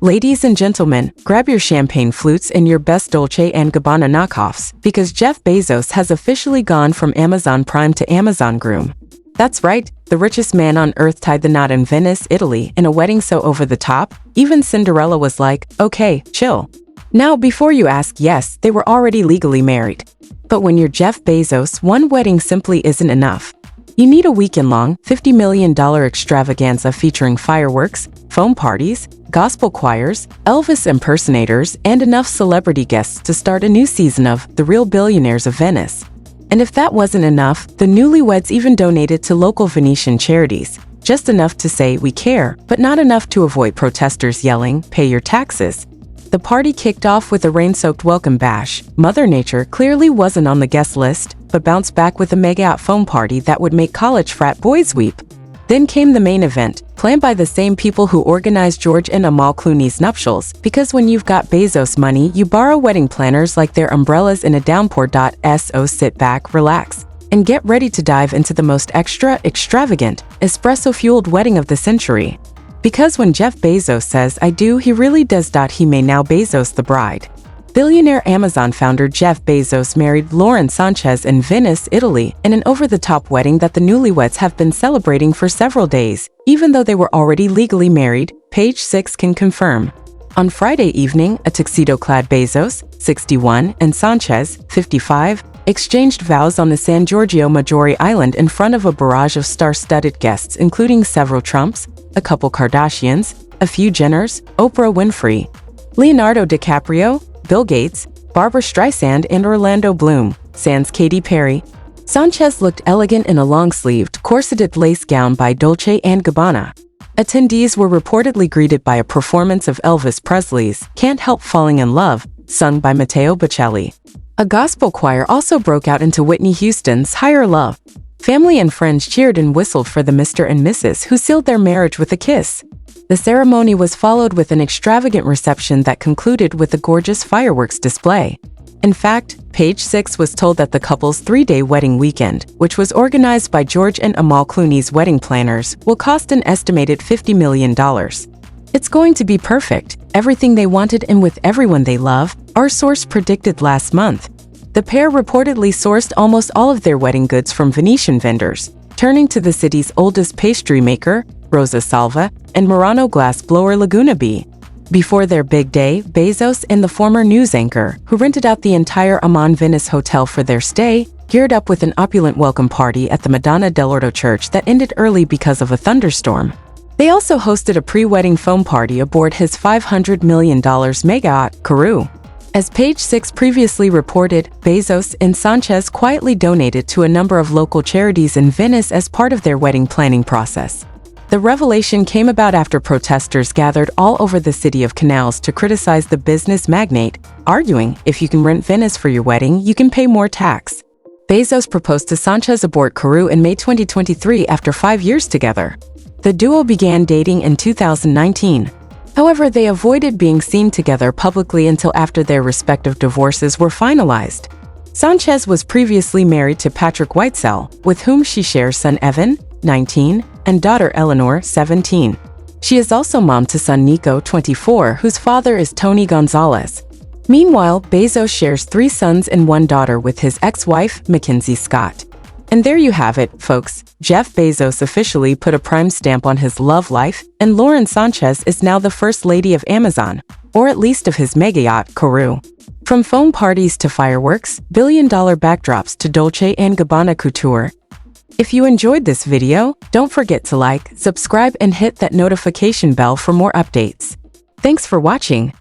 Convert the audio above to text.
Ladies and gentlemen, grab your champagne flutes and your best Dolce & Gabbana knockoffs, because Jeff Bezos has officially gone from Amazon Prime to Amazon Groom. That's right, the richest man on earth tied the knot in Venice, Italy, in a wedding so over the top, even Cinderella was like, okay, chill. Now, before you ask, yes, they were already legally married. But when you're Jeff Bezos, one wedding simply isn't enough. You need a weekend-long, $50 million extravaganza featuring fireworks, foam parties, gospel choirs, Elvis impersonators, and enough celebrity guests to start a new season of The Real Billionaires of Venice. And if that wasn't enough, the newlyweds even donated to local Venetian charities, just enough to say we care, but not enough to avoid protesters yelling, pay your taxes. The party kicked off with a rain-soaked welcome bash. Mother Nature clearly wasn't on the guest list, but bounced back with a mega-out foam party that would make college frat boys weep. Then came the main event, planned by the same people who organized George and Amal Clooney's nuptials, because when you've got Bezos money, you borrow wedding planners like they're umbrellas in a downpour. So sit back, relax, and get ready to dive into the most extravagant, espresso-fueled wedding of the century. Because when Jeff Bezos says I do, he really does. He may now Bezos the bride. Billionaire Amazon founder Jeff Bezos married Lauren Sánchez in Venice, Italy, in an over-the-top wedding that the newlyweds have been celebrating for several days, even though they were already legally married, Page 6 can confirm. On Friday evening, a tuxedo-clad Bezos, 61, and Sánchez, 55, exchanged vows on the San Giorgio Maggiore Island in front of a barrage of star-studded guests including several Trumps, a couple Kardashians, a few Jenners, Oprah Winfrey, Leonardo DiCaprio, Bill Gates, Barbra Streisand, and Orlando Bloom, sans Katy Perry. Sánchez looked elegant in a long-sleeved, corseted lace gown by Dolce & Gabbana. Attendees were reportedly greeted by a performance of Elvis Presley's Can't Help Falling in Love, sung by Matteo Bocelli. A gospel choir also broke out into Whitney Houston's Higher Love. Family and friends cheered and whistled for the Mr. and Mrs. who sealed their marriage with a kiss. The ceremony was followed with an extravagant reception that concluded with a gorgeous fireworks display. In fact, Page 6 was told that the couple's 3-day wedding weekend, which was organized by George and Amal Clooney's wedding planners, will cost an estimated $50 million. It's going to be perfect, everything they wanted and with everyone they love, our source predicted last month. The pair reportedly sourced almost all of their wedding goods from Venetian vendors, turning to the city's oldest pastry maker, Rosa Salva, and Murano glass blower Laguna B. Before their big day, Bezos and the former news anchor, who rented out the entire Amman Venice hotel for their stay, geared up with an opulent welcome party at the Madonna dell'Orto church that ended early because of a thunderstorm. They also hosted a pre-wedding foam party aboard his $500 million mega-yacht, Karoo. As Page 6 previously reported, Bezos and Sánchez quietly donated to a number of local charities in Venice as part of their wedding planning process. The revelation came about after protesters gathered all over the city of Canals to criticize the business magnate, arguing, if you can rent Venice for your wedding, you can pay more tax. Bezos proposed to Sánchez aboard Karoo in May 2023 after 5 years together. The duo began dating in 2019. However, they avoided being seen together publicly until after their respective divorces were finalized. Sánchez was previously married to Patrick Whitesell, with whom she shares son Evan, 19, and daughter Eleanor, 17. She is also mom to son Nico, 24, whose father is Tony Gonzalez. Meanwhile, Bezos shares 3 sons and 1 daughter with his ex-wife, Mackenzie Scott. And there you have it, folks. Jeff Bezos officially put a prime stamp on his love life, and Lauren Sánchez is now the first lady of Amazon, or at least of his mega-yacht, Karoo. From foam parties to fireworks, billion-dollar backdrops to Dolce & Gabbana couture. If you enjoyed this video, don't forget to like, subscribe, and hit that notification bell for more updates. Thanks for watching.